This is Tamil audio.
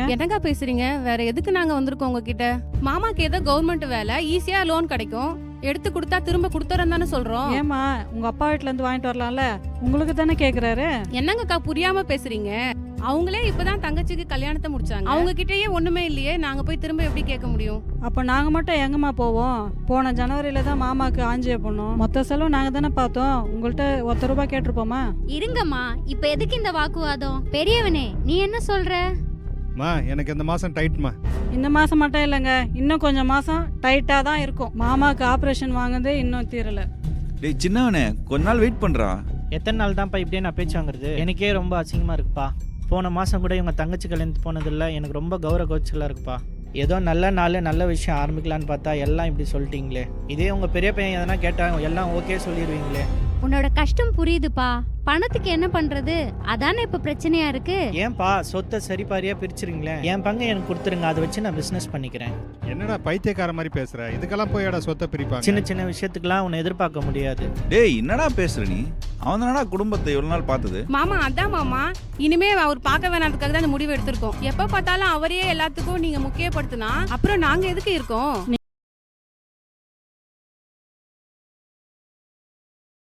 பேசுறீங்க? என்னங்க பேசுறீங்க? வேற எதுக்கு நாங்க வந்திருக்கோம் உங்ககிட்ட? மாமாக்கு ஏதோ கவர்மெண்ட் வேலை, ஈஸியா லோன் கிடைக்கும், எடுத்து கொடுத்தா திரும்ப கொடுத்துறேன் தானே சொல்றோம். ஏமா உங்க அப்பா வீட்ல இருந்து வாங்கிட்டு வரலாம்ல, உங்களுக்கு தானே கேக்குறாரு. என்னங்கக்கா புரியாம பேசுறீங்க? அவங்களே இப்பதான் தங்கச்சிக்கு கல்யாணத்தை முடிச்சாங்க, அவங்க கிட்டயே ஒண்ணுமே இல்லையே, நாங்க போய் திரும்ப எப்படி கேட்க முடியும்? அப்ப நாங்க மட்டும் எங்கம்மா போவோம்? போன ஜனவரியில தான் மாமாக்கு ஆஞ்சிய பண்ணோம், மொத்த செலவு நாங்க தானே பார்த்தோம். உங்கள்கிட்ட ₹1 கேட்டிருப்போமா? இருங்கம்மா, இப்ப எதுக்கு இந்த வாக்குவாதம்? பெரியவனே, நீ என்ன சொல்ற? மா எனக்கு இந்த மாசம் டைட்மா. இந்த மாசம் மட்டும் இல்லைங்க, இன்னும் கொஞ்சம் மாசம் டைட்டா தான் இருக்கும். மாமாக்கு ஆபரேஷன் வாங்குறது இன்னும் தீரல. டேய் சின்னவனே, கொஞ்ச நாள் வெயிட் பண்றா. எத்தனை நாள் தான்ப்பா இப்படியே நான் பேச்சு வாங்குறது? எனக்கே ரொம்ப அசிங்கமாக இருக்குப்பா. போன மாதம் கூட இவங்க தங்கச்சி கல்யாணத்துக்கு போனதில்லை, எனக்கு ரொம்ப கௌரவ கோச்சலாக இருக்குப்பா. ஏதோ நல்ல நாள் நல்ல விஷயம் ஆரம்பிக்கலான்னு பார்த்தா எல்லாம் இப்படி சொல்லிட்டீங்களே. இதே உங்கள் பெரிய பையன் எதனா கேட்டால் எல்லாம் ஓகே சொல்லிடுவீங்களே. உன்னோட கஷ்டம் புரியுதுப்பா, பணத்துக்கு என்ன பண்றது? அதானே இப்ப பிரச்சனையா இருக்கு. ஏன்பா சொத்தை சரி பாரியாக பிரிச்சுருங்களேன், என் பங்கு எனக்கு கொடுத்துருங்க, அதை வச்சு நான் பிஸ்னஸ் பண்ணிக்கிறேன். என்னடா பைத்தியக்கார மாதிரி பேசுற? இதுக்கெல்லாம் போய் சொத்தை பிரிப்பாங்க? சின்ன சின்ன விஷயத்துக்கெல்லாம் உன்னை எதிர்பார்க்க முடியாது. டேய் என்னடா பேசுற நீ? அவன் தானடா குடும்பத்தை இவ்வளவு நாள் பார்த்தது. மாமா அதான் மாமா, இனிமே அவர் பார்க்க வேணாதுக்காக தான் இந்த முடிவு எடுத்திருக்கோம். எப்ப பார்த்தாலும் அவரையே எல்லாத்துக்கும் நீங்க முக்கியப்படுத்தினா அப்புறம் நாங்க எதுக்கு இருக்கோம்?